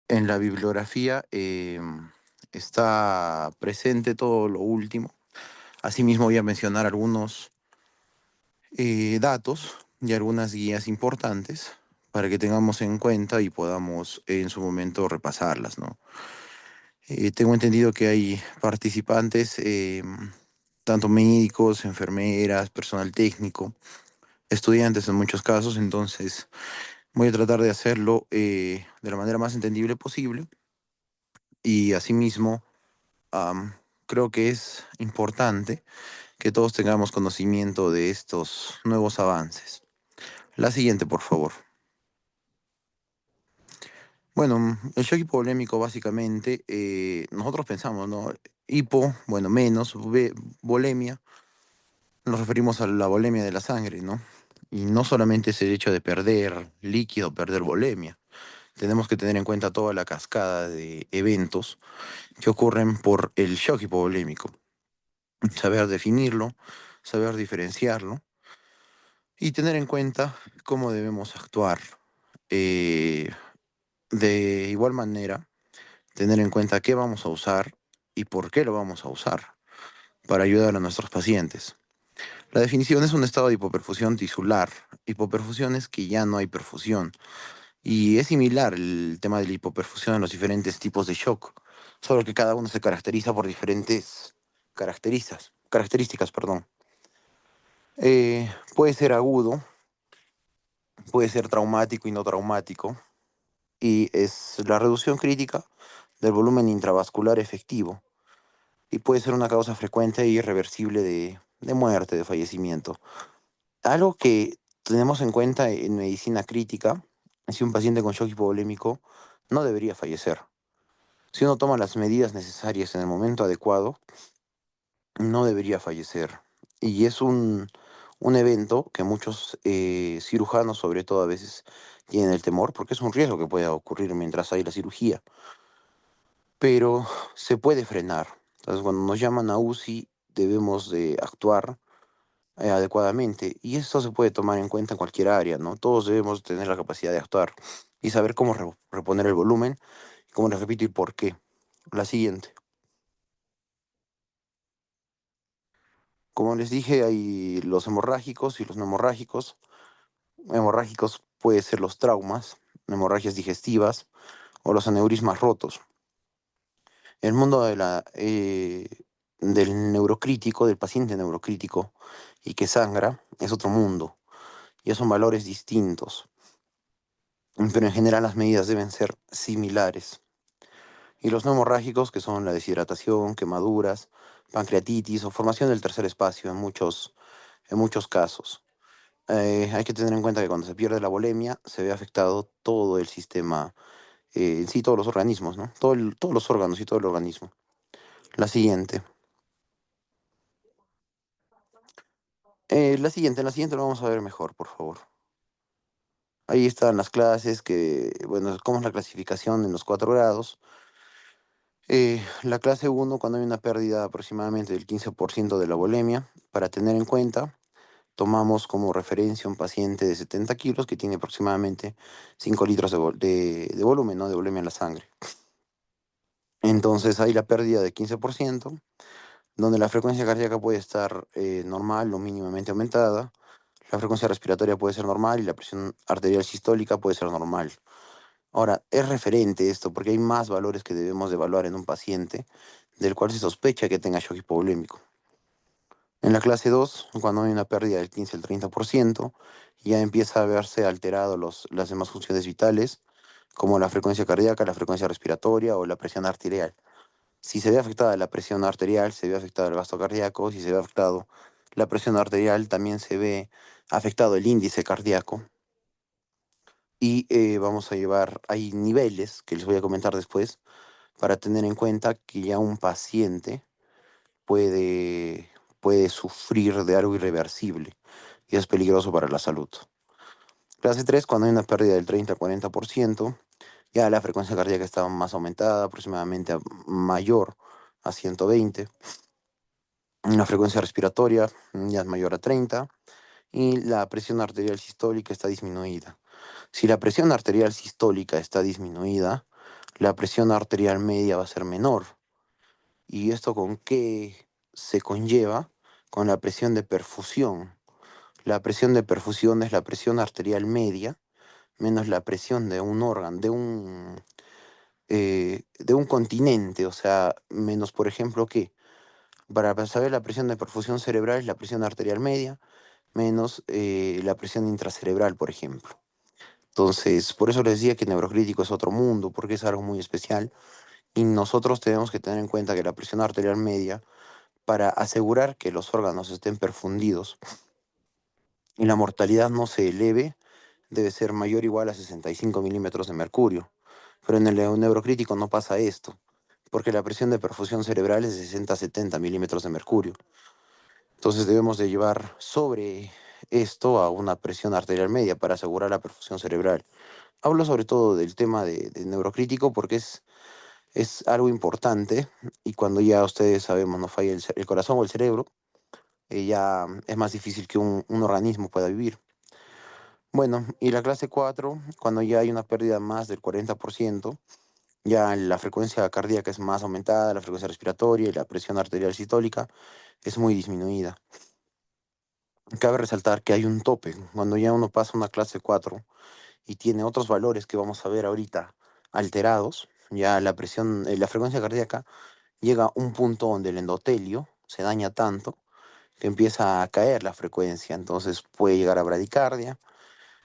En la bibliografía está presente todo lo último. Asimismo, voy a mencionar algunos datos y algunas guías importantes para que tengamos en cuenta y podamos en su momento repasarlas, ¿no? Tengo entendido que hay participantes, tanto médicos, enfermeras, personal técnico, estudiantes en muchos casos, entonces voy a tratar de hacerlo de la manera más entendible posible y asimismo am, creo que es importante que todos tengamos conocimiento de estos nuevos avances. La siguiente, por favor. Bueno, el shock hipovolémico básicamente, nosotros pensamos, ¿no? Hipo, bueno, menos, volemia, nos referimos a la volemia de la sangre, ¿no? Y no solamente es el hecho de perder líquido, perder volemia. Tenemos que tener en cuenta toda la cascada de eventos que ocurren por el shock hipovolémico. Saber definirlo, saber diferenciarlo y tener en cuenta cómo debemos actuar. Eh, de igual manera, tener en cuenta qué vamos a usar y por qué lo vamos a usar para ayudar a nuestros pacientes. La definición es un estado de hipoperfusión tisular. Hipoperfusión es que ya no hay perfusión. Y es similar el tema de la hipoperfusión en los diferentes tipos de shock, solo que cada uno se caracteriza por diferentes características, perdón. Puede ser agudo, puede ser traumático y no traumático, y es la reducción crítica del volumen intravascular efectivo, y puede ser una causa frecuente e irreversible de muerte, de fallecimiento. Algo que tenemos en cuenta en medicina crítica, si un paciente con shock hipovolémico no debería fallecer. Si uno toma las medidas necesarias en el momento adecuado, no debería fallecer. Y es un evento que muchos cirujanos, sobre todo, a veces tienen el temor, porque es un riesgo que pueda ocurrir mientras hay la cirugía. Pero se puede frenar. Entonces, cuando nos llaman a UCI, debemos de actuar adecuadamente. Y esto se puede tomar en cuenta en cualquier área, ¿no? Todos debemos tener la capacidad de actuar y saber cómo reponer el volumen, y como les repito, y por qué. La siguiente. Como les dije, hay los hemorrágicos y los no hemorrágicos. Hemorrágicos puede ser los traumas, hemorragias digestivas o los aneurismas rotos. El mundo del neurocrítico, del paciente neurocrítico y que sangra, es otro mundo. Ya son valores distintos, pero en general las medidas deben ser similares. Y los no hemorrágicos, que son la deshidratación, quemaduras, pancreatitis o formación del tercer espacio en muchos casos. Hay que tener en cuenta que cuando se pierde la volemia se ve afectado todo el sistema, en sí todos los organismos, ¿no? Todos los órganos y todo el organismo. La siguiente. En la siguiente lo vamos a ver mejor, por favor. Ahí están las clases bueno, cómo es la clasificación en los 4 grados. La clase uno cuando hay una pérdida aproximadamente del 15% de la volemia, para tener en cuenta, tomamos como referencia un paciente de 70 kilos que tiene aproximadamente 5 litros de volumen, ¿no? De volemia en la sangre. Entonces hay la pérdida de 15%, donde la frecuencia cardíaca puede estar normal o mínimamente aumentada, la frecuencia respiratoria puede ser normal y la presión arterial sistólica puede ser normal. Ahora, es referente esto porque hay más valores que debemos de evaluar en un paciente del cual se sospecha que tenga shock hipovolémico. En la clase 2, cuando hay una pérdida del 15 al 30%, ya empieza a verse alterado las demás funciones vitales, como la frecuencia cardíaca, la frecuencia respiratoria o la presión arterial. Si se ve afectada la presión arterial, se ve afectado el gasto cardíaco. Si se ve afectado la presión arterial, también se ve afectado el índice cardíaco. Y vamos a llevar, hay niveles que les voy a comentar después, para tener en cuenta que ya un paciente puede, puede sufrir de algo irreversible y es peligroso para la salud. Clase 3 cuando hay una pérdida del 30 al 40%, ya la frecuencia cardíaca está más aumentada, aproximadamente mayor a 120. La frecuencia respiratoria ya es mayor a 30 y la presión arterial sistólica está disminuida. Si la presión arterial sistólica está disminuida, la presión arterial media va a ser menor. ¿Y esto con qué se conlleva? Con la presión de perfusión. La presión de perfusión es la presión arterial media menos la presión de un órgano, de un continente, o sea, menos, por ejemplo, que para saber la presión de perfusión cerebral es la presión arterial media menos la presión intracerebral, por ejemplo. Entonces, por eso les decía que neurocrítico es otro mundo, porque es algo muy especial. Y nosotros tenemos que tener en cuenta que la presión arterial media, para asegurar que los órganos estén perfundidos y la mortalidad no se eleve, debe ser mayor o igual a 65 milímetros de mercurio. Pero en el neurocrítico no pasa esto, porque la presión de perfusión cerebral es de 60 a 70 milímetros de mercurio. Entonces debemos de llevar sobre esto a una presión arterial media para asegurar la perfusión cerebral. Hablo sobre todo del tema de neurocrítico porque es algo importante y cuando ya ustedes sabemos no falla el corazón o el cerebro, ya es más difícil que un organismo pueda vivir. Bueno, y la clase 4 cuando ya hay una pérdida más del 40%, ya la frecuencia cardíaca es más aumentada, la frecuencia respiratoria y la presión arterial sistólica es muy disminuida. Cabe resaltar que hay un tope. Cuando ya uno pasa una clase 4 y tiene otros valores que vamos a ver ahorita alterados, ya la presión, la frecuencia cardíaca llega a un punto donde el endotelio se daña tanto que empieza a caer la frecuencia, entonces puede llegar a bradicardia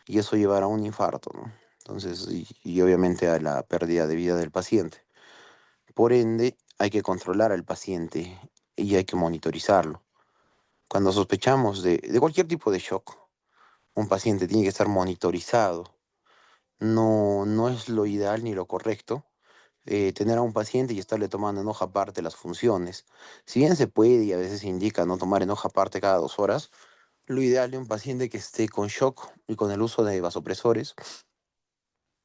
y eso llevará a un infarto, ¿no? Entonces, y obviamente a la pérdida de vida del paciente. Por ende, hay que controlar al paciente y hay que monitorizarlo. Cuando sospechamos de cualquier tipo de shock, un paciente tiene que estar monitorizado. No es lo ideal ni lo correcto tener a un paciente y estarle tomando en hoja aparte las funciones. Si bien se puede y a veces se indica no tomar en hoja aparte cada 2 horas, lo ideal de un paciente que esté con shock y con el uso de vasopresores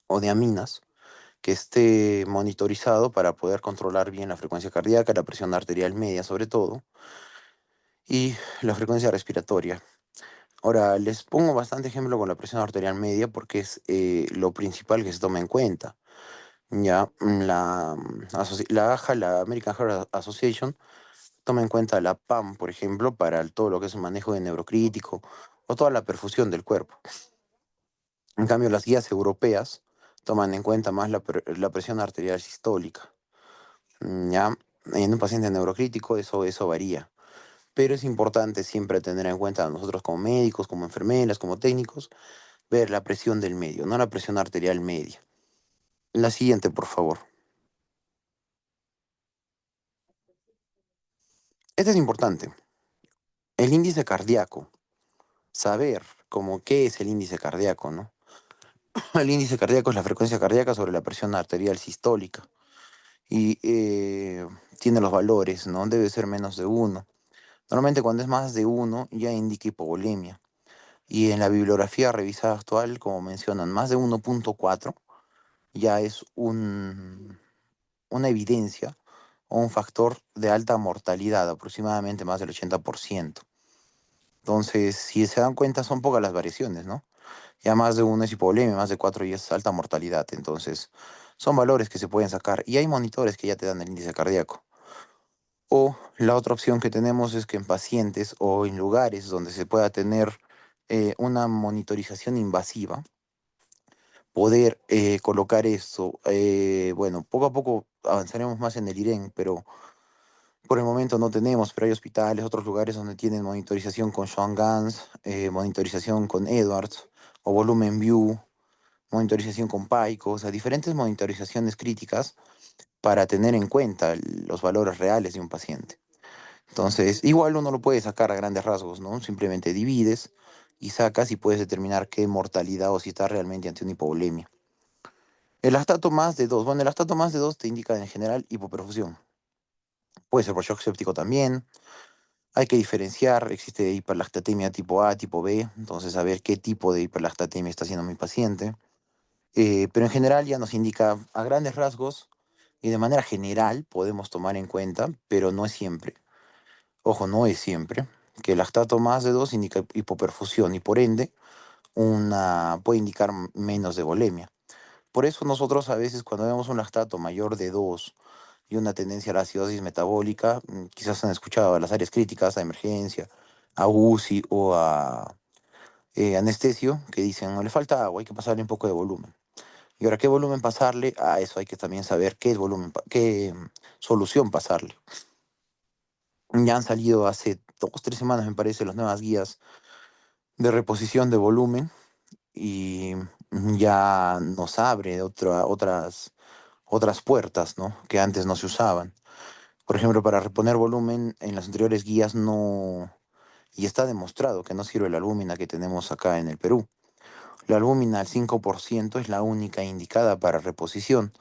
o de aminas, que esté monitorizado para poder controlar bien la frecuencia cardíaca, la presión arterial media sobre todo, y la frecuencia respiratoria. Ahora, les pongo bastante ejemplo con la presión arterial media porque es lo principal que se toma en cuenta. Ya, la AHA, la American Heart Association, toma en cuenta la PAM, por ejemplo, para todo lo que es el manejo de neurocrítico o toda la perfusión del cuerpo. En cambio, las guías europeas toman en cuenta más la presión arterial sistólica. Ya, en un paciente neurocrítico eso varía. Pero es importante siempre tener en cuenta nosotros como médicos, como enfermeras, como técnicos, ver la presión del medio, no la presión arterial media. La siguiente, por favor. Este es importante. El índice cardíaco. Saber como qué es el índice cardíaco, ¿no? El índice cardíaco es la frecuencia cardíaca sobre la presión arterial sistólica. Y tiene los valores, ¿no? Debe ser menos de uno. Normalmente cuando es más de uno ya indica hipovolemia. Y en la bibliografía revisada actual, como mencionan, más de 1.4 ya es una evidencia o un factor de alta mortalidad, aproximadamente más del 80%. Entonces, si se dan cuenta, son pocas las variaciones, ¿no? Ya más de uno es hipovolemia, más de 4 ya es alta mortalidad. Entonces, son valores que se pueden sacar. Y hay monitores que ya te dan el índice cardíaco. O la otra opción que tenemos es que en pacientes o en lugares donde se pueda tener una monitorización invasiva, poder colocar esto. Bueno, poco a poco avanzaremos más en el IREN, pero por el momento no tenemos, pero hay hospitales, otros lugares donde tienen monitorización con Sean Gans, monitorización con Edwards o Volumen View, monitorización con PAICO, o sea, diferentes monitorizaciones críticas para tener en cuenta los valores reales de un paciente. Entonces, igual uno lo puede sacar a grandes rasgos, ¿no? Simplemente divides y sacas y puedes determinar qué mortalidad o si está realmente ante una hipovolemia. El lactato más de 2. Bueno, el lactato más de 2 te indica en general hipoperfusión. Puede ser por shock séptico también. Hay que diferenciar, existe hiperlactatemia tipo A, tipo B, entonces saber qué tipo de hiperlactatemia está haciendo mi paciente. Pero en general ya nos indica a grandes rasgos y de manera general podemos tomar en cuenta, pero no es siempre. Ojo, no es siempre, que el lactato más de 2 indica hipoperfusión y por ende puede indicar menos de volemia. por eso nosotros a veces cuando vemos un lactato mayor de 2 y una tendencia a la acidosis metabólica, quizás han escuchado a las áreas críticas, a emergencia, a UCI o a anestesio, que dicen, no le falta agua, hay que pasarle un poco de volumen. Y ahora, ¿qué volumen pasarle? A eso hay que también saber qué es volumen, qué solución pasarle. Ya han salido hace 2, 3 semanas, me parece, las nuevas guías de reposición de volumen y ya nos abre otras puertas, ¿no? Que antes no se usaban. Por ejemplo, para reponer volumen en las anteriores guías no, y está demostrado que no sirve la albúmina que tenemos acá en el Perú. La albúmina al 5% es la única indicada para reposición.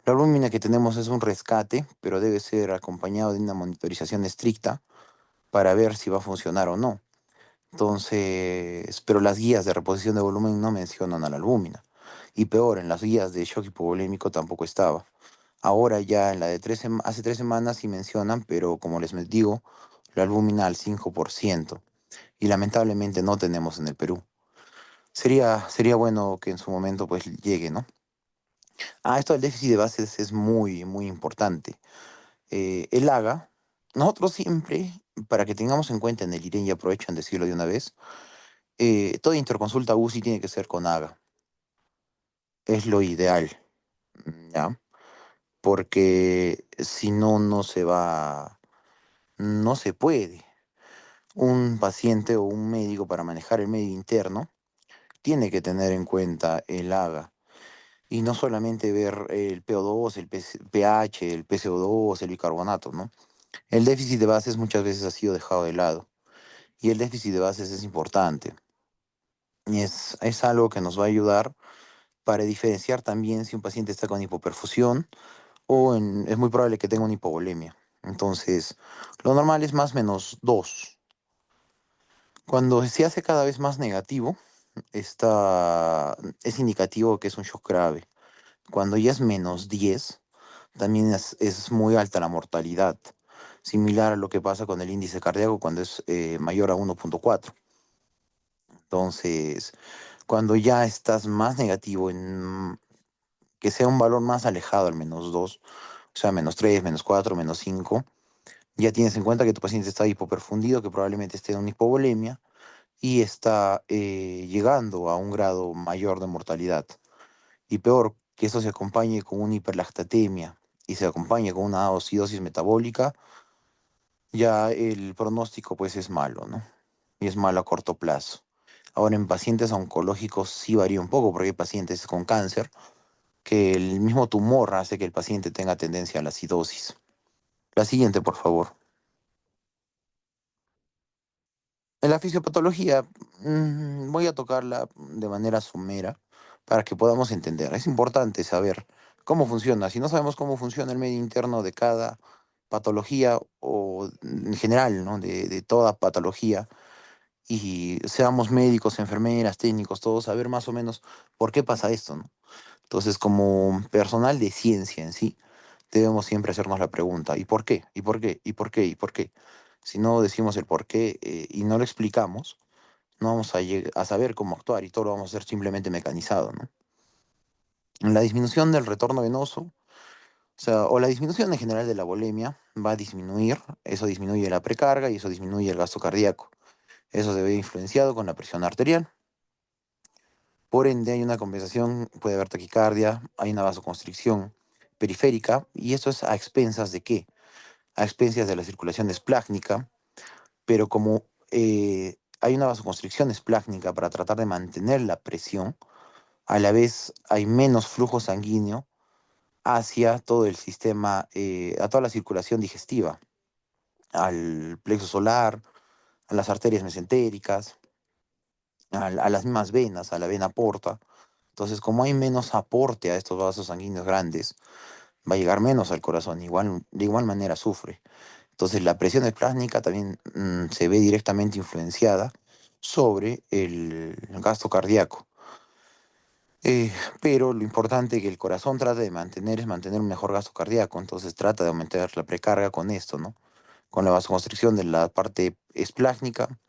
La albúmina que tenemos es un rescate, pero debe ser acompañado de una monitorización estricta para ver si va a funcionar o no. Entonces, pero las guías de reposición de volumen no mencionan a la albúmina. Y peor, en las guías de shock hipovolémico tampoco estaba. Ahora ya en la de hace 3 semanas sí mencionan, pero como digo, la albúmina al 5%. Y lamentablemente no tenemos en el Perú. Sería bueno que en su momento pues llegue, ¿no? Esto del déficit de bases es muy, muy importante. El AGA, nosotros siempre, para que tengamos en cuenta en el IREN, y aprovecho en decirlo de una vez, toda interconsulta UCI tiene que ser con AGA. Es lo ideal, ¿ya? Porque si no, no se puede. Un paciente o un médico para manejar el medio interno tiene que tener en cuenta el AGA. Y no solamente ver el PO2, el pH, el PCO2, el bicarbonato, ¿no? El déficit de bases muchas veces ha sido dejado de lado. Y el déficit de bases es importante. Y es algo que nos va a ayudar para diferenciar también si un paciente está con hipoperfusión es muy probable que tenga una hipovolemia. Entonces, lo normal es más menos 2. Cuando se hace cada vez más negativo, es indicativo que es un shock grave. Cuando ya es -10, también es muy alta la mortalidad, similar a lo que pasa con el índice cardíaco cuando es mayor a 1,4. Entonces, cuando ya estás más negativo, que sea un valor más alejado al -2, o sea, -3, -4, -5, ya tienes en cuenta que tu paciente está hipoperfundido, que probablemente esté en una hipovolemia y está llegando a un grado mayor de mortalidad. Y peor, que esto se acompañe con una hiperlactatemia y se acompañe con una acidosis metabólica, ya el pronóstico pues es malo, ¿no? Y es malo a corto plazo. Ahora, en pacientes oncológicos sí varía un poco, porque hay pacientes con cáncer que el mismo tumor hace que el paciente tenga tendencia a la acidosis. La siguiente, por favor. En la fisiopatología, voy a tocarla de manera somera para que podamos entender. Es importante saber cómo funciona. Si no sabemos cómo funciona el medio interno de cada patología o en general, ¿no? De toda patología, y seamos médicos, enfermeras, técnicos, todos, saber más o menos por qué pasa esto, ¿no? Entonces, como personal de ciencia en sí, debemos siempre hacernos la pregunta, ¿y por qué? ¿Y por qué? ¿Y por qué? ¿Y por qué? Si no decimos el por qué y no lo explicamos, no vamos a saber cómo actuar y todo lo vamos a hacer simplemente mecanizado, ¿no? En la disminución del retorno venoso, o sea, o la disminución en general de la volemia va a disminuir, eso disminuye la precarga y eso disminuye el gasto cardíaco. Eso se ve influenciado con la presión arterial. Por ende, hay una compensación, puede haber taquicardia, hay una vasoconstricción periférica, y esto es a expensas de qué? A expensas de la circulación esplácnica, pero como hay una vasoconstricción esplácnica para tratar de mantener la presión, a la vez hay menos flujo sanguíneo hacia todo el sistema, a toda la circulación digestiva, al plexo solar, a las arterias mesentéricas, a las mismas venas, a la vena porta. Entonces, como hay menos aporte a estos vasos sanguíneos grandes, va a llegar menos al corazón, de igual manera sufre. Entonces, la presión esplácnica también se ve directamente influenciada sobre el gasto cardíaco. Pero lo importante que el corazón trata de mantener es mantener un mejor gasto cardíaco, entonces trata de aumentar la precarga con esto, ¿no? Con la vasoconstricción de la parte esplácnica,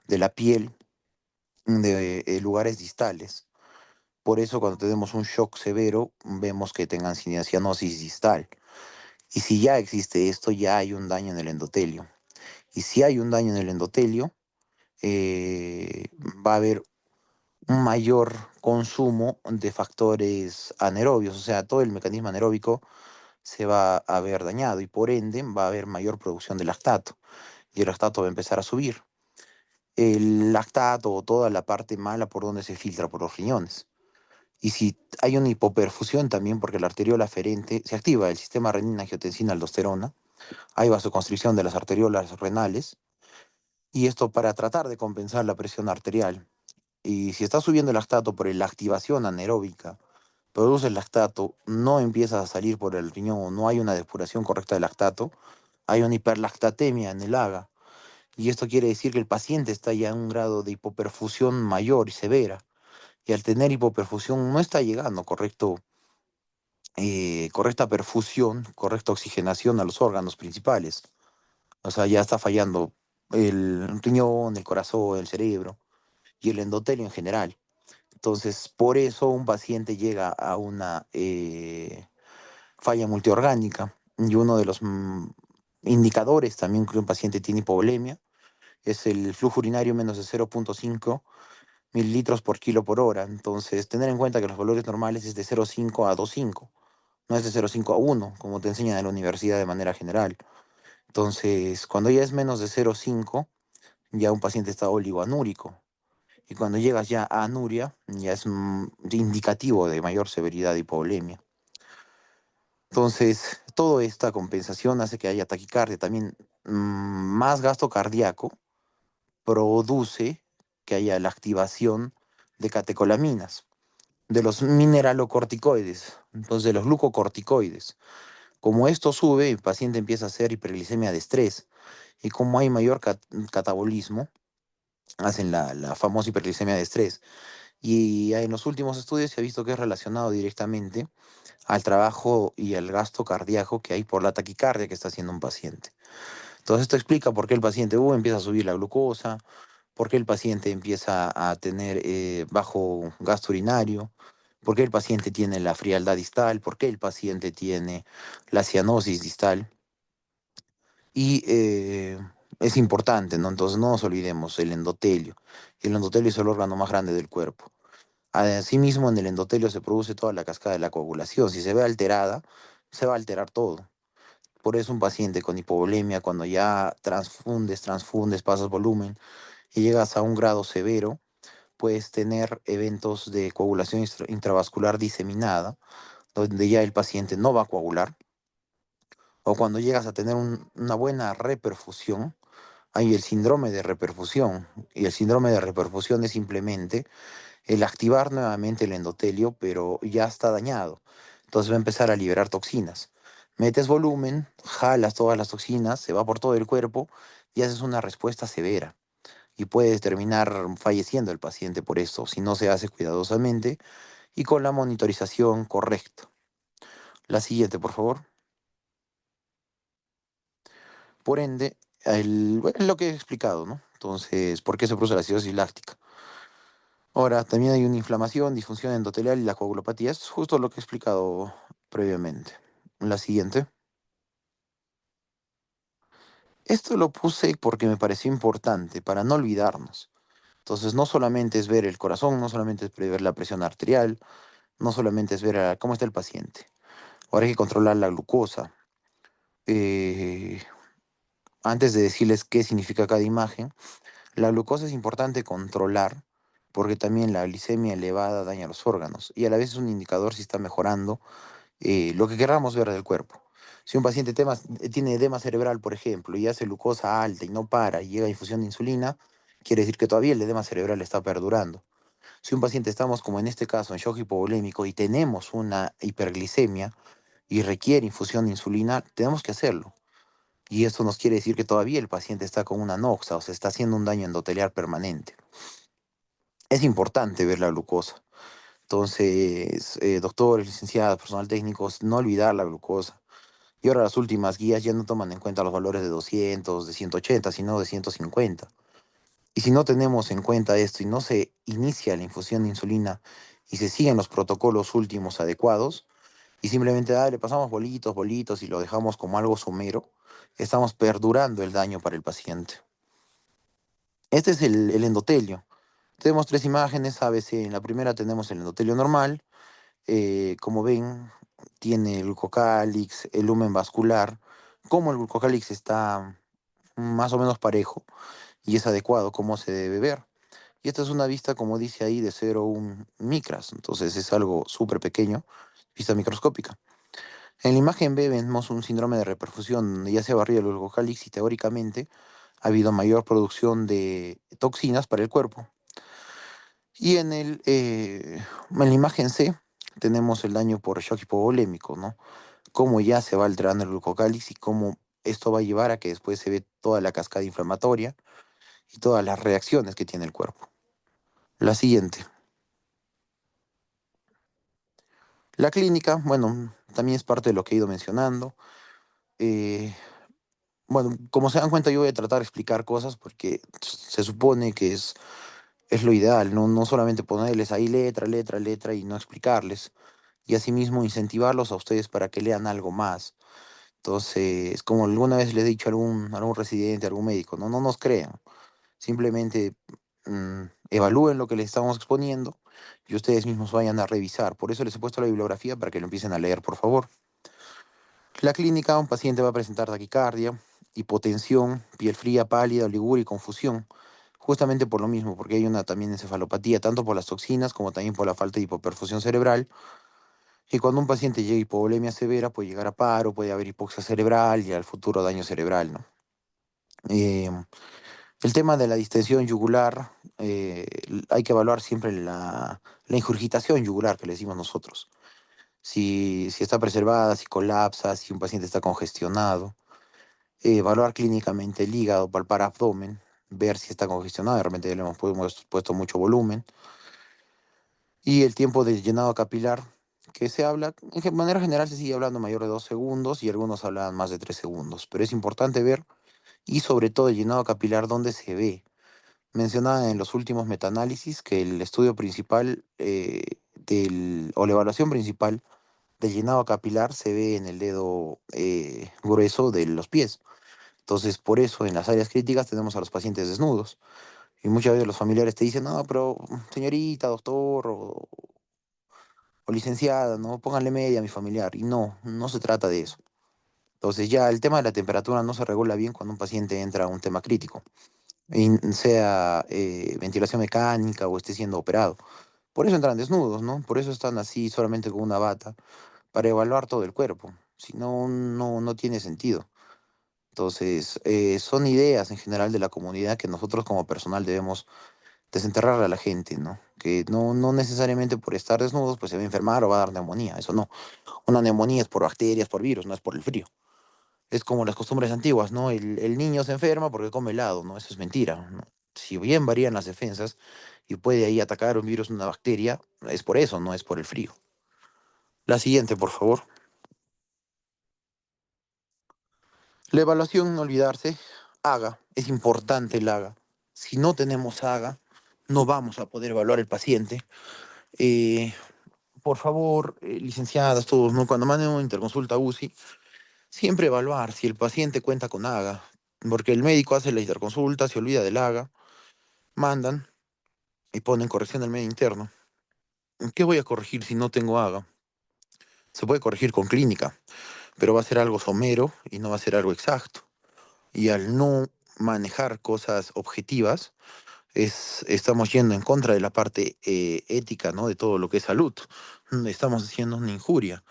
de la piel, de lugares distales. Por eso cuando tenemos un shock severo, vemos que tengan cianosis distal. Y si ya existe esto, ya hay un daño en el endotelio. Y si hay un daño en el endotelio, va a haber un mayor consumo de factores anaerobios, o sea, todo el mecanismo anaeróbico se va a ver dañado y por ende va a haber mayor producción de lactato y el lactato va a empezar a subir. El lactato o toda la parte mala por donde se filtra por los riñones. Y si hay una hipoperfusión también porque la arteriola aferente se activa el sistema renina-angiotensina-aldosterona, hay vasoconstricción de las arteriolas renales y esto para tratar de compensar la presión arterial. Y si está subiendo el lactato por la activación anaeróbica, produce el lactato, no empieza a salir por el riñón o no hay una depuración correcta del lactato, hay una hiperlactatemia en el AGA. Y esto quiere decir que el paciente está ya en un grado de hipoperfusión mayor y severa. Y al tener hipoperfusión no está llegando correcta perfusión, correcta oxigenación a los órganos principales. O sea, ya está fallando el riñón, el corazón, el cerebro y el endotelio en general. Entonces, por eso un paciente llega a una falla multiorgánica. Y uno de los indicadores también que un paciente tiene hipovolemia es el flujo urinario menos de 0,5 mililitros por kilo por hora. Entonces, tener en cuenta que los valores normales es de 0,5 a 2,5. No es de 0,5 a 1, como te enseñan en la universidad de manera general. Entonces, cuando ya es menos de 0,5, ya un paciente está oligoanúrico. Y cuando llegas ya a anuria, ya es indicativo de mayor severidad de hipovolemia. Entonces, toda esta compensación hace que haya taquicardia. También más gasto cardíaco produce que haya la activación de catecolaminas, de los mineralocorticoides, entonces de los glucocorticoides. Como esto sube, el paciente empieza a hacer hiperglicemia de estrés. Y como hay mayor catabolismo, hacen la famosa hiperglicemia de estrés. Y en los últimos estudios se ha visto que es relacionado directamente al trabajo y al gasto cardíaco que hay por la taquicardia que está haciendo un paciente. Entonces esto explica por qué el paciente empieza a subir la glucosa, por qué el paciente empieza a tener bajo gasto urinario, por qué el paciente tiene la frialdad distal, por qué el paciente tiene la cianosis distal. Y es importante, ¿no? Entonces no nos olvidemos el endotelio. El endotelio es el órgano más grande del cuerpo. Asimismo, en el endotelio se produce toda la cascada de la coagulación. Si se ve alterada, se va a alterar todo. Por eso un paciente con hipovolemia, cuando ya transfundes, pasas volumen y llegas a un grado severo, puedes tener eventos de coagulación intravascular diseminada, donde ya el paciente no va a coagular, o cuando llegas a tener una buena reperfusión, hay el síndrome de reperfusión, y el síndrome de reperfusión es simplemente el activar nuevamente el endotelio, pero ya está dañado. Entonces va a empezar a liberar toxinas. Metes volumen, jalas todas las toxinas, se va por todo el cuerpo y haces una respuesta severa. Y puede terminar falleciendo el paciente por esto, si no se hace cuidadosamente y con la monitorización correcta. La siguiente, por favor. Por ende, bueno, lo que he explicado, ¿no? Entonces, ¿por qué se produce la acidosis láctica? Ahora, también hay una inflamación, disfunción endotelial y la coagulopatía. Es justo lo que he explicado previamente. La siguiente. Esto lo puse porque me pareció importante para no olvidarnos. Entonces, no solamente es ver el corazón, no solamente es ver la presión arterial, no solamente es ver cómo está el paciente. Ahora hay que controlar la glucosa. Eh, Antes de decirles qué significa cada imagen, la glucosa es importante controlar porque también la glicemia elevada daña los órganos y a la vez es un indicador si está mejorando lo que queramos ver del cuerpo. Si un paciente tiene edema cerebral, por ejemplo, y hace glucosa alta y no para y llega a infusión de insulina, quiere decir que todavía el edema cerebral está perdurando. Si un paciente estamos, como en este caso, en shock hipovolémico y tenemos una hiperglicemia y requiere infusión de insulina, tenemos que hacerlo. Y esto nos quiere decir que todavía el paciente está con una anoxia o se está haciendo un daño endotelial permanente. Es importante ver la glucosa. Entonces, doctores, licenciados, personal técnico, no olvidar la glucosa. Y ahora las últimas guías ya no toman en cuenta los valores de 200, de 180, sino de 150. Y si no tenemos en cuenta esto y no se inicia la infusión de insulina y se siguen los protocolos últimos adecuados, y simplemente le pasamos bolitos, bolitos y lo dejamos como algo somero, estamos perdurando el daño para el paciente. Este es el endotelio. Tenemos tres imágenes ABC. En la primera tenemos el endotelio normal. Como ven, tiene el glucocálix, el lumen vascular. Como el glucocálix está más o menos parejo y es adecuado como se debe ver. Y esta es una vista, como dice ahí, de 0,1 micras. Entonces es algo súper pequeño, vista microscópica. En la imagen B vemos un síndrome de reperfusión donde ya se ha barrido el glucocálix y teóricamente ha habido mayor producción de toxinas para el cuerpo. Y en la imagen C tenemos el daño por shock hipovolémico, ¿no? Cómo ya se va alterando el glucocálix y cómo esto va a llevar a que después se ve toda la cascada inflamatoria y todas las reacciones que tiene el cuerpo. La siguiente. La clínica, bueno, también es parte de lo que he ido mencionando. Eh, bueno, como se dan cuenta, yo voy a tratar de explicar cosas porque se supone que es lo ideal, ¿no? No solamente ponerles ahí letra, letra, letra y no explicarles. Y asimismo incentivarlos a ustedes para que lean algo más. Entonces, como alguna vez les he dicho a algún residente, a algún médico, no, no nos crean. Simplemente evalúen lo que les estamos exponiendo y ustedes mismos vayan a revisar. Por eso les he puesto la bibliografía para que lo empiecen a leer, por favor. La clínica, un paciente va a presentar taquicardia, hipotensión, piel fría, pálida, oliguria y confusión. Justamente por lo mismo, porque hay una también encefalopatía, tanto por las toxinas como también por la falta de hipoperfusión cerebral. Y cuando un paciente llega a hipovolemia severa, puede llegar a paro, puede haber hipoxia cerebral y al futuro daño cerebral, ¿no? Eh, el tema de la distensión yugular, hay que evaluar siempre la ingurgitación yugular que le decimos nosotros. Si está preservada, si colapsa, si un paciente está congestionado. Evaluar clínicamente el hígado, palpar abdomen, ver si está congestionado, de repente le hemos puesto mucho volumen. Y el tiempo de llenado capilar, que se habla, manera general se sigue hablando mayor de 2 segundos y algunos hablan más de 3 segundos. Pero es importante ver, y sobre todo el llenado capilar, donde se ve. Mencionaba en los últimos metaanálisis que el estudio principal o la evaluación principal del llenado capilar se ve en el dedo grueso de los pies. Entonces, por eso en las áreas críticas tenemos a los pacientes desnudos. Y muchas veces los familiares te dicen, no, pero señorita, doctor o licenciada, ¿no? Pónganle media a mi familiar. Y no, no se trata de eso. Entonces ya el tema de la temperatura no se regula bien cuando un paciente entra a un tema crítico, sea ventilación mecánica o esté siendo operado. Por eso entran desnudos, ¿no? Por eso están así solamente con una bata, para evaluar todo el cuerpo. Si no, no tiene sentido. Entonces, son ideas en general de la comunidad que nosotros como personal debemos desenterrar a la gente, ¿no? Que no necesariamente por estar desnudos pues se va a enfermar o va a dar neumonía, eso no. Una neumonía es por bacterias, por virus, no es por el frío. Es como las costumbres antiguas, ¿no? El niño se enferma porque come helado, ¿no? Eso es mentira, ¿no? Si bien varían las defensas y puede ahí atacar un virus, una bacteria, es por eso, no es por el frío. La siguiente, por favor. La evaluación, no olvidarse, haga, es importante el haga. Si no tenemos haga, no vamos a poder evaluar el paciente. Eh, por favor, licenciadas, todos, ¿no? Cuando manden una interconsulta UCI, siempre evaluar si el paciente cuenta con haga, porque el médico hace la interconsulta, se olvida del haga, mandan y ponen corrección del medio interno. ¿Qué voy a corregir si no tengo haga? Se puede corregir con clínica, pero va a ser algo somero y no va a ser algo exacto. Y al no manejar cosas objetivas, estamos yendo en contra de la parte ética, ¿no? De todo lo que es salud. Estamos haciendo una injuria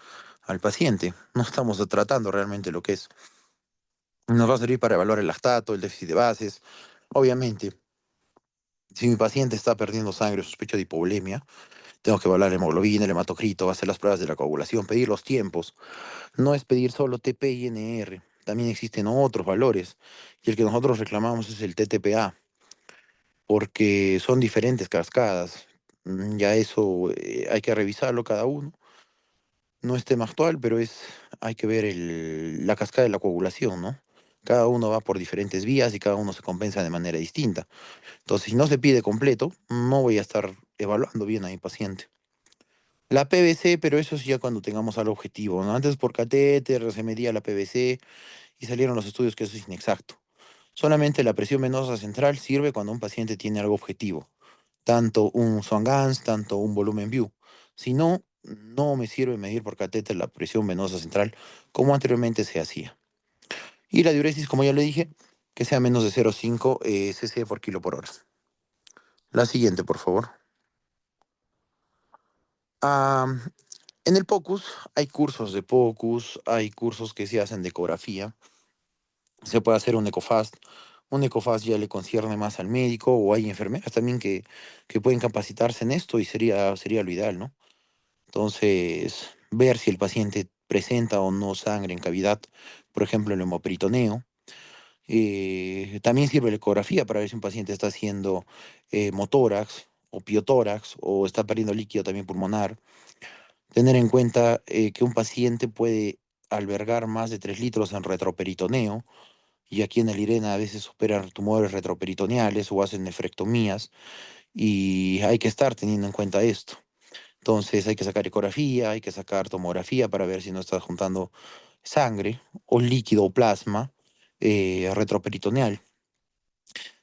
al paciente. No estamos tratando realmente lo que es. Nos va a servir para evaluar el lactato, el déficit de bases. Obviamente, si mi paciente está perdiendo sangre, sospecho de hipovolemia, tengo que evaluar la hemoglobina, el hematocrito, hacer las pruebas de la coagulación, pedir los tiempos. No es pedir solo TP y NR. También existen otros valores. Y el que nosotros reclamamos es el TTPA, porque son diferentes cascadas. Ya eso hay que revisarlo cada uno. No es tema actual, pero hay que ver la cascada de la coagulación, ¿no? Cada uno va por diferentes vías y cada uno se compensa de manera distinta. Entonces, si no se pide completo, no voy a estar evaluando bien a mi paciente. La PVC, pero eso sí ya cuando tengamos algo objetivo, ¿no? Antes por catéter se medía la PVC y salieron los estudios que eso es inexacto. Solamente la presión venosa central sirve cuando un paciente tiene algo objetivo, tanto un Swan-Ganz, tanto un volumen View. Si no, no me sirve medir por catéter la presión venosa central como anteriormente se hacía. Y la diuresis, como ya le dije, que sea menos de 0,5 cc por kilo por hora. La siguiente, por favor. Ah, en el POCUS hay cursos de POCUS, hay cursos que se hacen de ecografía. Se puede hacer un EcoFast. Un EcoFast ya le concierne más al médico o hay enfermeras también que pueden capacitarse en esto y sería lo ideal, ¿no? Entonces, ver si el paciente presenta o no sangre en cavidad, por ejemplo, el hemoperitoneo. También sirve la ecografía para ver si un paciente está haciendo motórax o piotórax o está perdiendo líquido también pulmonar. Tener en cuenta que un paciente puede albergar más de 3 litros en retroperitoneo y aquí en el IRENA a veces superan tumores retroperitoneales o hacen nefrectomías y hay que estar teniendo en cuenta esto. Entonces hay que sacar ecografía, hay que sacar tomografía para ver si no está juntando sangre o líquido o plasma retroperitoneal.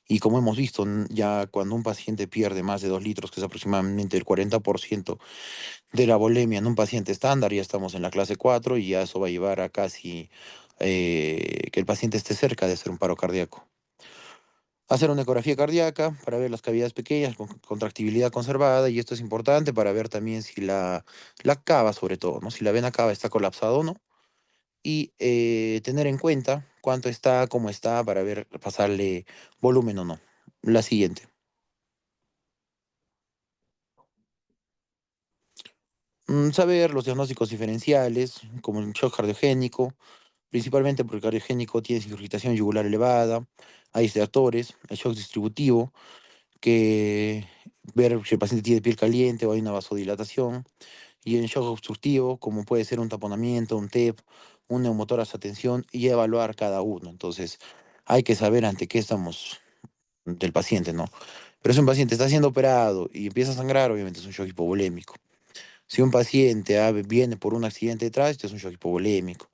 Y como hemos visto, ya cuando un paciente pierde más de 2 litros, que es aproximadamente el 40% de la volemia en un paciente estándar, ya estamos en la clase 4 y ya eso va a llevar a casi que el paciente esté cerca de hacer un paro cardíaco. Hacer una ecografía cardíaca para ver las cavidades pequeñas con contractibilidad conservada y esto es importante para ver también si la cava sobre todo, ¿no? Si la vena cava está colapsada o no y tener en cuenta cuánto está, cómo está para ver, pasarle volumen o no. La siguiente. Saber los diagnósticos diferenciales, como el shock cardiogénico, principalmente porque el cardiogénico tiene significación yugular elevada, hay distractores, el shock distributivo, que ver si el paciente tiene piel caliente o hay una vasodilatación, y en shock obstructivo, como puede ser un taponamiento, un TEP, un neumotórax a tensión, y evaluar cada uno. Entonces, hay que saber ante qué estamos del paciente, ¿no? Pero si un paciente está siendo operado y empieza a sangrar, obviamente es un shock hipovolémico. Si un paciente viene por un accidente de tránsito, es un shock hipovolémico.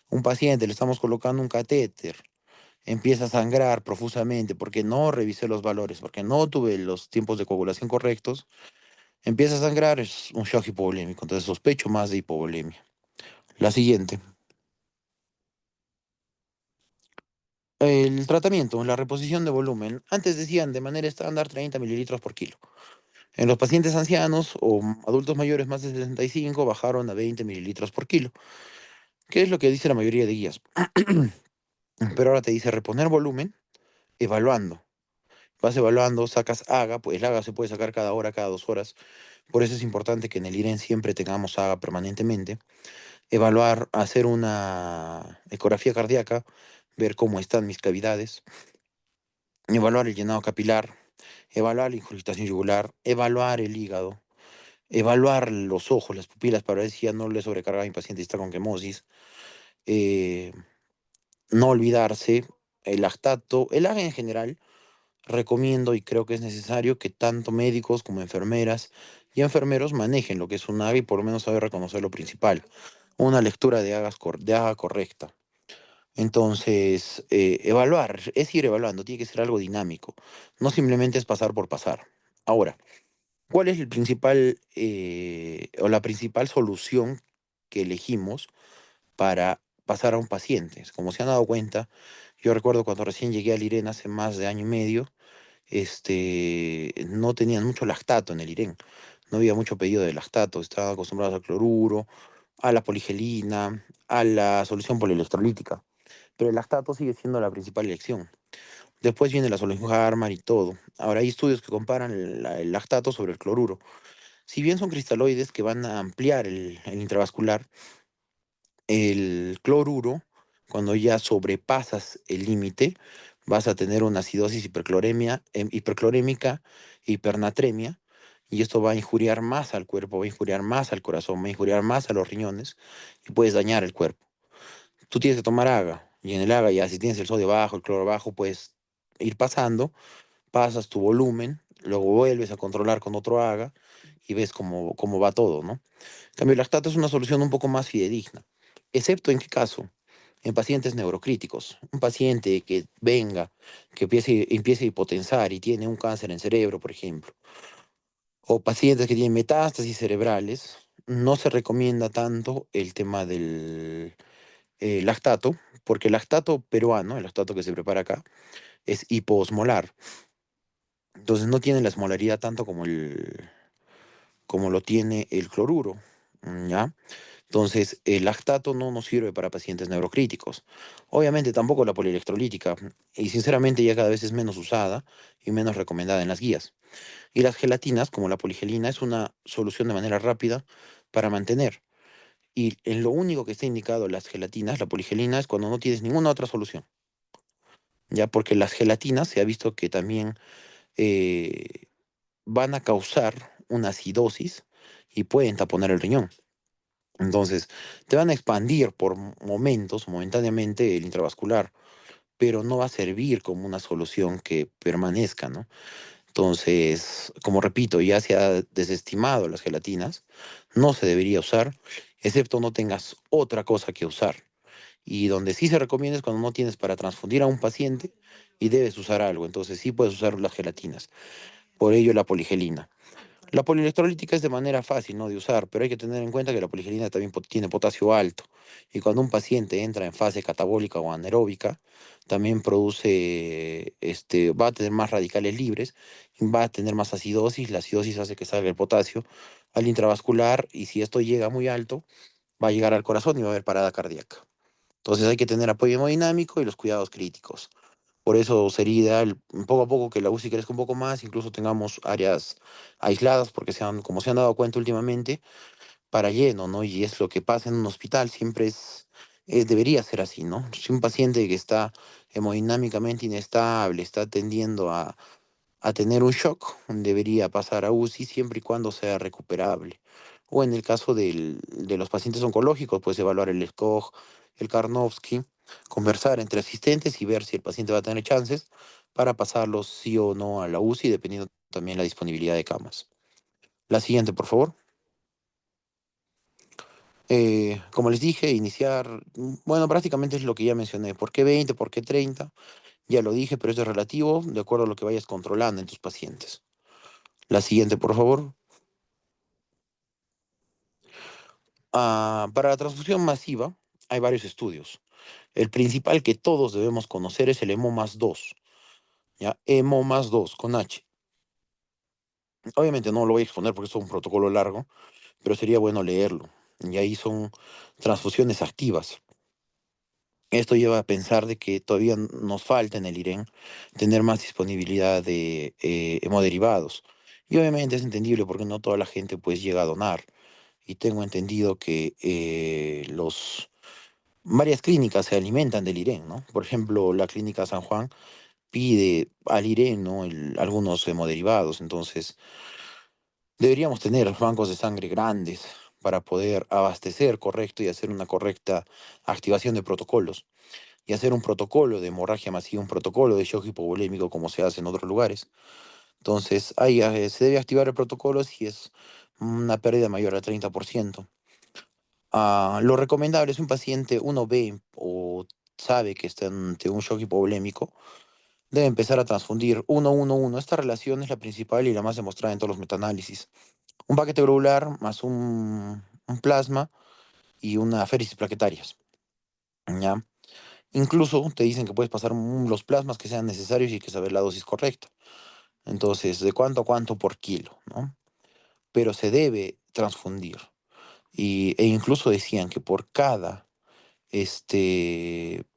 Un paciente le estamos colocando un catéter, empieza a sangrar profusamente porque no revisé los valores, porque no tuve los tiempos de coagulación correctos, empieza a sangrar, es un shock hipovolémico. Entonces sospecho más de hipovolemia. La siguiente. El tratamiento, la reposición de volumen. Antes decían de manera estándar 30 mililitros por kilo. En los pacientes ancianos o adultos mayores más de 65 bajaron a 20 mililitros por kilo, que es lo que dice la mayoría de guías. Pero ahora te dice reponer volumen evaluando. Vas evaluando, sacas AGA, pues el AGA se puede sacar cada hora, cada 2 horas. Por eso es importante que en el IREN siempre tengamos AGA permanentemente. Evaluar, hacer una ecografía cardíaca, ver cómo están mis cavidades, evaluar el llenado capilar, evaluar la incrustación yugular, evaluar el hígado, evaluar los ojos, las pupilas para ver si ya no le sobrecarga a mi paciente y está con quemosis. eh, no olvidarse el lactato, el AGA en general. Recomiendo y creo que es necesario que tanto médicos como enfermeras y enfermeros manejen lo que es un AGA y por lo menos saber reconocer lo principal, una lectura de de AGA correcta. Entonces, evaluar, es ir evaluando, tiene que ser algo dinámico, no simplemente es pasar por pasar. Ahora, ¿cuál es el principal o la principal solución que elegimos para pasar a un paciente? Como se han dado cuenta, yo recuerdo cuando recién llegué al IREN hace más de año y medio, no tenían mucho lactato en el IREN, no había mucho pedido de lactato, estaban acostumbrados al cloruro, a la poligelina, a la solución polielectrolítica, pero el lactato sigue siendo la principal elección. Después viene la solución Harman y todo. Ahora hay estudios que comparan el lactato sobre el cloruro. Si bien son cristaloides que van a ampliar el intravascular, el cloruro, cuando ya sobrepasas el límite, vas a tener una acidosis hiperclorémica, hipernatremia, y esto va a injuriar más al cuerpo, va a injuriar más al corazón, va a injuriar más a los riñones y puedes dañar el cuerpo. Tú tienes que tomar AGA, y en el AGA ya si tienes el sodio bajo, el cloro bajo, puedes ir pasando, pasas tu volumen, luego vuelves a controlar con otro AGA y ves cómo va todo, ¿no? En cambio, el lactato es una solución un poco más fidedigna, excepto en qué caso, en pacientes neurocríticos. Un paciente que venga, que empiece a hipotensar y tiene un cáncer en cerebro, por ejemplo, o pacientes que tienen metástasis cerebrales, no se recomienda tanto el tema del lactato, porque el lactato peruano, el lactato que se prepara acá, es hiposmolar. Entonces no tiene la osmolaridad tanto como lo tiene el cloruro, ¿ya? Entonces, el lactato no nos sirve para pacientes neurocríticos. Obviamente tampoco la polielectrolítica, y sinceramente ya cada vez es menos usada y menos recomendada en las guías. Y las gelatinas, como la poligelina, es una solución de manera rápida para mantener. Y en lo único que está indicado las gelatinas, la poligelina, es cuando no tienes ninguna otra solución. Ya porque las gelatinas se ha visto que también eh, van a causar una acidosis y pueden taponar el riñón. Entonces, te van a expandir por momentos, momentáneamente, el intravascular, pero no va a servir como una solución que permanezca, ¿no? Entonces, como repito, ya se ha desestimado las gelatinas, no se debería usar, excepto no tengas otra cosa que usar. Y donde sí se recomienda es cuando no tienes para transfundir a un paciente y debes usar algo, entonces sí puedes usar las gelatinas. Por ello la poligelina. La polielectrolítica es de manera fácil, ¿no?, de usar, pero hay que tener en cuenta que la poligelina también tiene potasio alto. Y cuando un paciente entra en fase catabólica o anaeróbica, también produce, va a tener más radicales libres, y va a tener más acidosis. La acidosis hace que salga el potasio al intravascular y si esto llega muy alto, va a llegar al corazón y va a haber parada cardíaca. Entonces hay que tener apoyo hemodinámico y los cuidados críticos. Por eso sería ideal poco a poco que la UCI crezca un poco más, incluso tengamos áreas aisladas, porque como se han dado cuenta últimamente, para lleno, ¿no? Y es lo que pasa en un hospital, siempre debería ser así, ¿no? Si un paciente que está hemodinámicamente inestable está tendiendo a tener un shock, debería pasar a UCI siempre y cuando sea recuperable. O en el caso de los pacientes oncológicos, pues evaluar el SCOG, el Karnofsky, conversar entre asistentes y ver si el paciente va a tener chances para pasarlo sí o no a la UCI, dependiendo también la disponibilidad de camas. La siguiente, por favor. Como les dije, iniciar, bueno, prácticamente es lo que ya mencioné. ¿Por qué 20? ¿Por qué 30? Ya lo dije, pero eso es relativo de acuerdo a lo que vayas controlando en tus pacientes. La siguiente, por favor. Para la transfusión masiva hay varios estudios. El principal que todos debemos conocer es el EMO+2, ¿ya? EMO+2 con H. Obviamente no lo voy a exponer porque es un protocolo largo, pero sería bueno leerlo. Y ahí son transfusiones activas. Esto lleva a pensar de que todavía nos falta en el IREN tener más disponibilidad de hemoderivados. Y obviamente es entendible porque no toda la gente pues llega a donar. Y tengo entendido que varias clínicas se alimentan del IREN, ¿no? Por ejemplo, la clínica San Juan pide al IREN, ¿no?, algunos hemoderivados. Entonces, deberíamos tener bancos de sangre grandes para poder abastecer correcto y hacer una correcta activación de protocolos. Y hacer un protocolo de hemorragia masiva, un protocolo de shock hipovolémico como se hace en otros lugares. Entonces, ahí se debe activar el protocolo si es una pérdida mayor al 30%. Lo recomendable es un paciente, uno ve o sabe que está ante un shock hipovolémico, debe empezar a transfundir 1-1-1. Esta relación es la principal y la más demostrada en todos los metaanálisis. Un paquete globular más un plasma y una féresis plaquetarias, ¿ya? Incluso te dicen que puedes pasar los plasmas que sean necesarios y hay que saber la dosis correcta. Entonces, de cuánto a cuánto por kilo, ¿no? Pero se debe transfundir. E incluso decían que por cada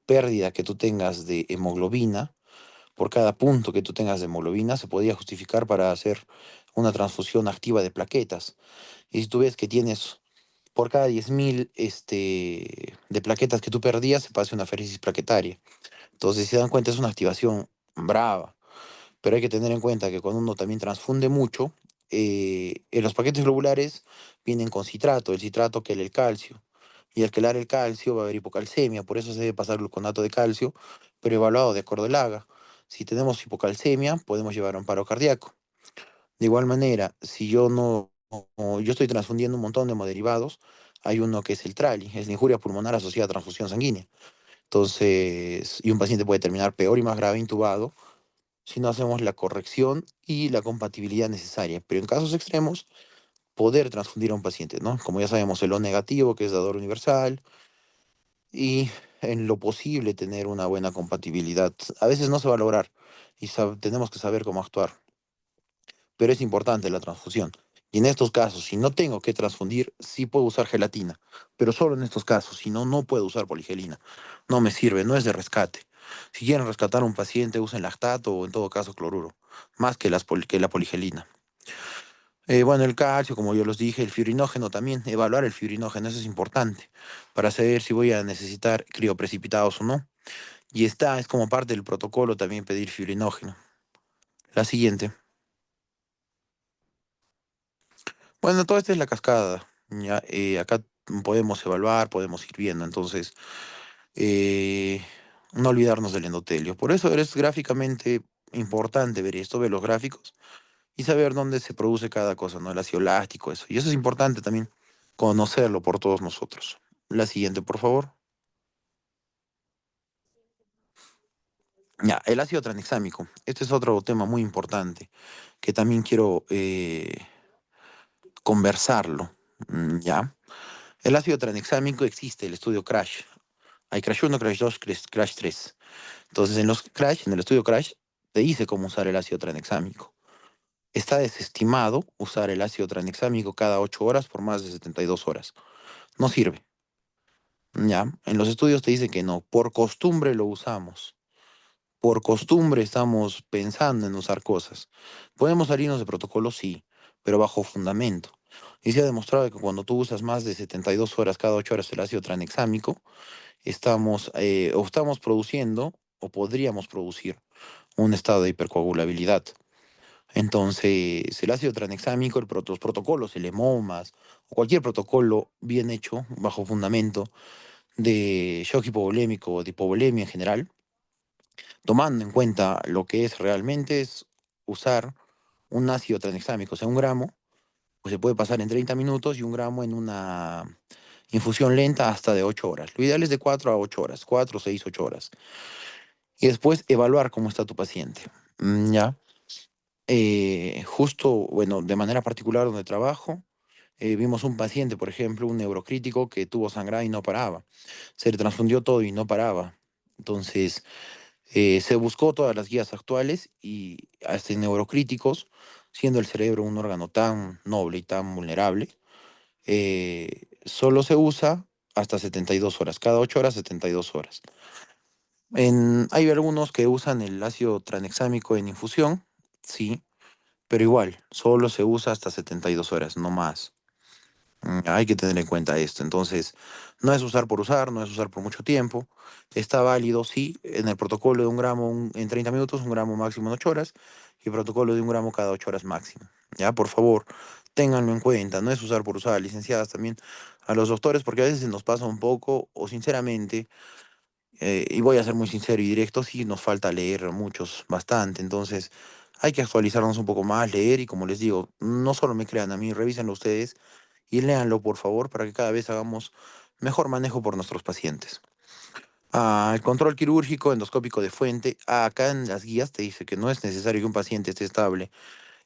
pérdida que tú tengas de hemoglobina, por cada punto que tú tengas de hemoglobina, se podía justificar para hacer una transfusión activa de plaquetas. Y si tú ves que tienes por cada 10.000 de plaquetas que tú perdías, se pasa una féresis plaquetaria. Entonces, si se dan cuenta, es una activación brava. Pero hay que tener en cuenta que cuando uno también transfunde mucho, en los paquetes globulares vienen con citrato, el citrato quela el calcio. Y al quelar el calcio va a haber hipocalcemia, por eso se debe pasar gluconato de calcio, pero evaluado de acuerdo al AGA. Si tenemos hipocalcemia, podemos llevar a un paro cardíaco. De igual manera, si yo no yo estoy transfundiendo un montón de hemoderivados, hay uno que es el TRALI, es la injuria pulmonar asociada a transfusión sanguínea. Entonces, y un paciente puede terminar peor y más grave intubado si no hacemos la corrección y la compatibilidad necesaria. Pero en casos extremos, poder transfundir a un paciente, ¿no? Como ya sabemos, el O negativo, que es dador universal, y en lo posible tener una buena compatibilidad. A veces no se va a lograr y tenemos que saber cómo actuar, pero es importante la transfusión. Y en estos casos, si no tengo que transfundir, sí puedo usar gelatina, pero solo en estos casos, si no, no puedo usar poligelina. No me sirve, no es de rescate. Si quieren rescatar a un paciente, usen lactato o en todo caso cloruro, más que, que la poligelina. Bueno, el calcio, como yo los dije, el fibrinógeno también, evaluar el fibrinógeno, eso es importante, para saber si voy a necesitar crioprecipitados o no. Y es como parte del protocolo también pedir fibrinógeno. La siguiente. Bueno, toda esta es la cascada. Ya, acá podemos evaluar, podemos ir viendo. Entonces, eh, no olvidarnos del endotelio. Por eso es gráficamente importante ver esto, ver los gráficos y saber dónde se produce cada cosa, ¿no? El ácido láctico, eso. Y eso es importante también conocerlo por todos nosotros. La siguiente, por favor. Ya, el ácido tranexámico. Este es otro tema muy importante que también quiero conversarlo. ¿Ya? El ácido tranexámico existe, el estudio CRASH. Hay CRASH 1, CRASH 2, CRASH 3. Entonces, en los CRASH, en el estudio CRASH, te dice cómo usar el ácido tranexámico. Está desestimado usar el ácido tranexámico cada 8 horas por más de 72 horas. No sirve. ¿Ya? En los estudios te dice que no. Por costumbre lo usamos. Por costumbre estamos pensando en usar cosas. ¿Podemos salirnos de protocolo? Sí, pero bajo fundamento. Y se ha demostrado que cuando tú usas más de 72 horas cada 8 horas el ácido tranexámico, o estamos produciendo o podríamos producir un estado de hipercoagulabilidad. Entonces, el ácido tranexámico, los protocolos, el hemomas, o cualquier protocolo bien hecho, bajo fundamento, de shock hipovolémico o de hipovolemia en general, tomando en cuenta lo que es realmente, es usar un ácido tranexámico, o sea, 1 gramo, pues se puede pasar en 30 minutos y 1 gramo en una infusión lenta hasta de 8 horas. Lo ideal es de 4 a 8 horas, 4, 6, 8 horas. Y después evaluar cómo está tu paciente. ¿Ya? Justo, bueno, de manera particular donde trabajo, vimos un paciente, por ejemplo, un neurocrítico que tuvo sangrado y no paraba. Se le transfundió todo y no paraba. Entonces, se buscó todas las guías actuales y hasta en neurocríticos, siendo el cerebro un órgano tan noble y tan vulnerable, solo se usa hasta 72 horas, cada 8 horas, 72 horas. Hay algunos que usan el ácido tranexámico en infusión, sí, pero igual, solo se usa hasta 72 horas, no más. Hay que tener en cuenta esto. Entonces, no es usar por usar, no es usar por mucho tiempo. Está válido, sí, en el protocolo de 1 gramo en 30 minutos, 1 gramo máximo en 8 horas, y el protocolo de 1 gramo cada 8 horas máximo. Ya, por favor, ténganlo en cuenta. No es usar por usar, licenciadas también a los doctores, porque a veces se nos pasa un poco, o sinceramente, y voy a ser muy sincero y directo, sí nos falta leer muchos, bastante. Entonces, hay que actualizarnos un poco más, leer, y como les digo, no solo me crean a mí, revísenlo ustedes y léanlo, por favor, para que cada vez hagamos mejor manejo por nuestros pacientes. El control quirúrgico endoscópico de fuente. Acá en las guías te dice que no es necesario que un paciente esté estable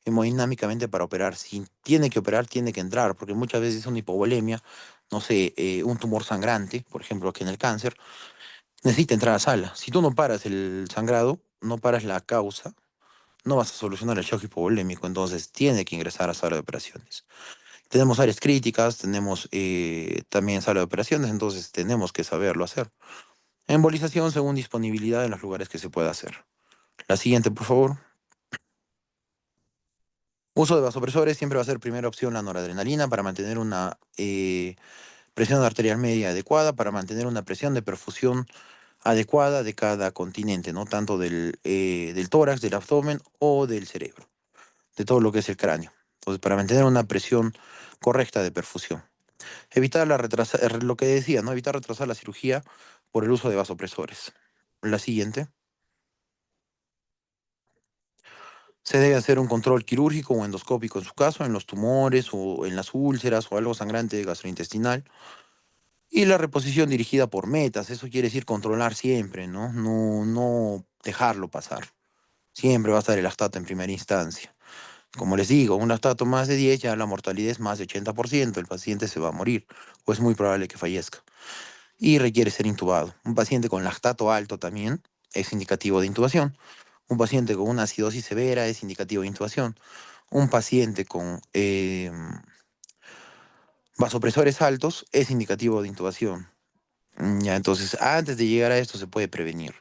hemodinámicamente para operar. Si tiene que operar, tiene que entrar, porque muchas veces es una hipovolemia, no sé, un tumor sangrante, por ejemplo, aquí en el cáncer, necesita entrar a sala. Si tú no paras el sangrado, no paras la causa, no vas a solucionar el shock hipovolémico, entonces tiene que ingresar a sala de operaciones. Tenemos áreas críticas, tenemos también sala de operaciones, entonces tenemos que saberlo hacer. Embolización según disponibilidad en los lugares que se pueda hacer. La siguiente, por favor. Uso de vasopresores siempre va a ser primera opción la noradrenalina para mantener una presión arterial media adecuada, para mantener una presión de perfusión adecuada de cada continente, ¿no? Tanto del tórax, del abdomen o del cerebro, de todo lo que es el cráneo. Entonces, para mantener una presión correcta de perfusión. Evitar lo que decía, ¿no? Evitar retrasar la cirugía por el uso de vasopresores. La siguiente. Se debe hacer un control quirúrgico o endoscópico en su caso, en los tumores o en las úlceras o algo sangrante gastrointestinal. Y la reposición dirigida por metas, eso quiere decir controlar siempre, ¿no? No dejarlo pasar. Siempre va a estar el lactato en primera instancia. Como les digo, un lactato más de 10 ya la mortalidad es más de 80%, el paciente se va a morir o es muy probable que fallezca y requiere ser intubado. Un paciente con lactato alto también es indicativo de intubación. Un paciente con una acidosis severa es indicativo de intubación. Un paciente con vasopresores altos es indicativo de intubación. Ya, entonces, antes de llegar a esto se puede prevenir.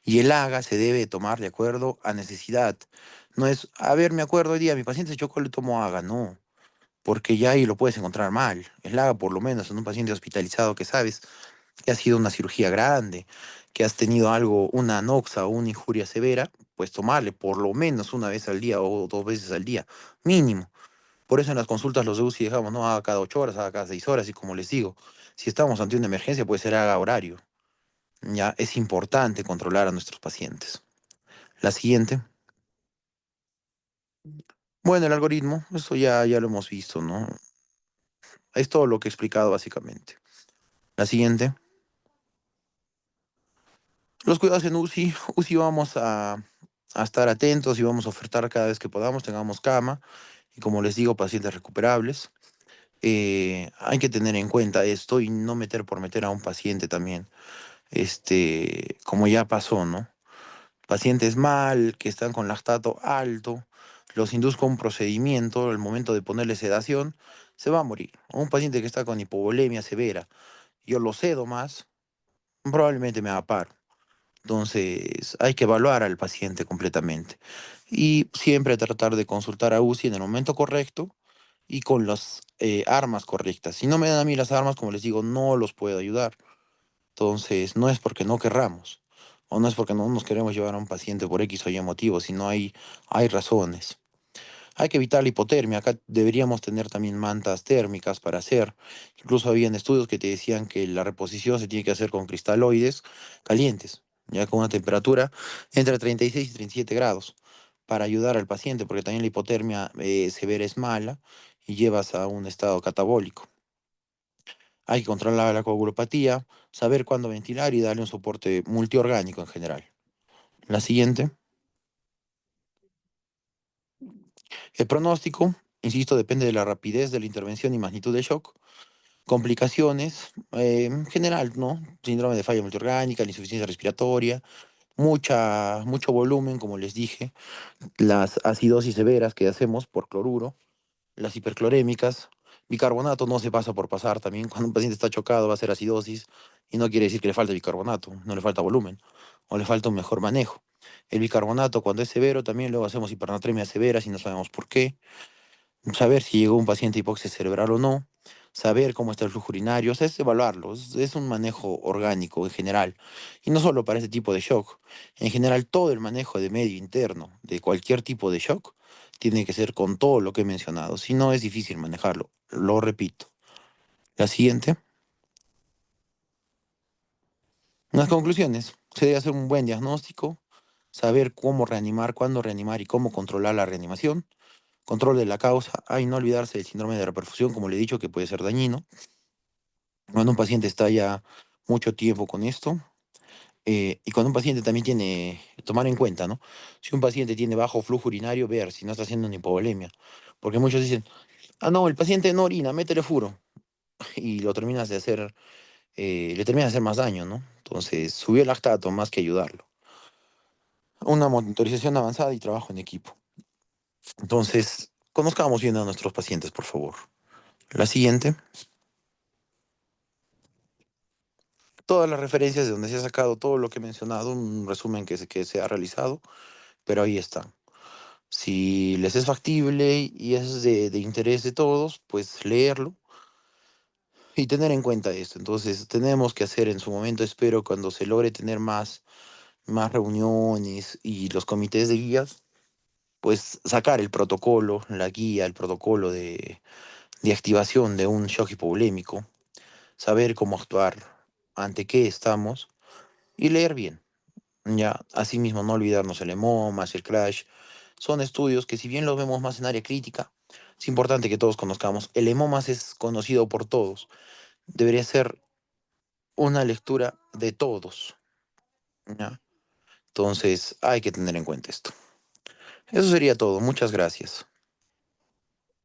Y el AGA se debe tomar de acuerdo a necesidad. No es, a ver, me acuerdo hoy día, mi paciente se chocó, le tomo AGA. No, porque ya ahí lo puedes encontrar mal. El AGA, por lo menos, en un paciente hospitalizado que sabes que ha sido una cirugía grande, que has tenido algo, una anoxa o una injuria severa, pues tomarle por lo menos una vez al día o 2 veces al día, mínimo. Por eso en las consultas los de UCI dejamos, no haga cada 8 horas, haga cada 6 horas, y como les digo, si estamos ante una emergencia, puede ser haga horario. Ya es importante controlar a nuestros pacientes. La siguiente. Bueno, el algoritmo, eso ya lo hemos visto, ¿no? Es todo lo que he explicado básicamente. La siguiente. Los cuidados en UCI. UCI vamos a estar atentos y vamos a ofertar cada vez que podamos, tengamos cama. Y como les digo, pacientes recuperables. Hay que tener en cuenta esto y no meter por meter a un paciente también. Como ya pasó, ¿no? Pacientes mal, que están con lactato alto, los induzco a un procedimiento, al momento de ponerle sedación, se va a morir. O un paciente que está con hipovolemia severa, yo lo cedo más, probablemente me haga paro. Entonces, hay que evaluar al paciente completamente. Y siempre tratar de consultar a UCI en el momento correcto y con las armas correctas. Si no me dan a mí las armas, como les digo, no los puedo ayudar. Entonces, no es porque no querramos, o no es porque no nos queremos llevar a un paciente por X o Y motivo, sino hay razones. Hay que evitar la hipotermia. Acá deberíamos tener también mantas térmicas para hacer. Incluso habían estudios que te decían que la reposición se tiene que hacer con cristaloides calientes, ya con una temperatura entre 36 y 37 grados, para ayudar al paciente, porque también la hipotermia severa es mala y llevas a un estado catabólico. Hay que controlar la coagulopatía, saber cuándo ventilar y darle un soporte multiorgánico en general. La siguiente. El pronóstico, insisto, depende de la rapidez de la intervención y magnitud del shock. Complicaciones, en general, ¿no? Síndrome de falla multiorgánica, la insuficiencia respiratoria, mucho volumen, como les dije, las acidosis severas que hacemos por cloruro, las hiperclorémicas, bicarbonato no se pasa por pasar también. Cuando un paciente está chocado va a ser acidosis y no quiere decir que le falte bicarbonato, no le falta volumen o le falta un mejor manejo. El bicarbonato cuando es severo también luego hacemos hipernatremia severa si no sabemos por qué. Saber si llegó un paciente hipoxia cerebral o no, saber cómo está el flujo urinario, o sea, es evaluarlo, es un manejo orgánico en general, y no solo para este tipo de shock, en general todo el manejo de medio interno de cualquier tipo de shock tiene que ser con todo lo que he mencionado, si no es difícil manejarlo, lo repito. La siguiente, las conclusiones, se debe hacer un buen diagnóstico, saber cómo reanimar, cuándo reanimar y cómo controlar la reanimación. Control de la causa, hay no olvidarse del síndrome de reperfusión, como le he dicho, que puede ser dañino. Cuando un paciente está ya mucho tiempo con esto, y cuando un paciente también tiene, tomar en cuenta, ¿no? Si un paciente tiene bajo flujo urinario, ver si no está haciendo una hipovolemia. Porque muchos dicen, ah, no, el paciente no orina, métele furo. Y lo terminas de hacer, le terminas de hacer más daño, ¿no? Entonces, subió el lactato más que ayudarlo. Una monitorización avanzada y trabajo en equipo. Entonces, conozcamos bien a nuestros pacientes, por favor. La siguiente. Todas las referencias de donde se ha sacado todo lo que he mencionado, un resumen que se ha realizado, pero ahí está. Si les es factible y es de interés de todos, pues leerlo y tener en cuenta esto. Entonces, tenemos que hacer en su momento, espero, cuando se logre tener más reuniones y los comités de guías, pues sacar el protocolo, la guía, el protocolo de activación de un shock hipovolémico, saber cómo actuar, ante qué estamos y leer bien. Ya, asimismo, no olvidarnos el hemomas, el crash, son estudios que si bien los vemos más en área crítica, es importante que todos conozcamos. El hemomas es conocido por todos. Debería ser una lectura de todos, ¿ya? Entonces hay que tener en cuenta esto. Eso sería todo. Muchas gracias.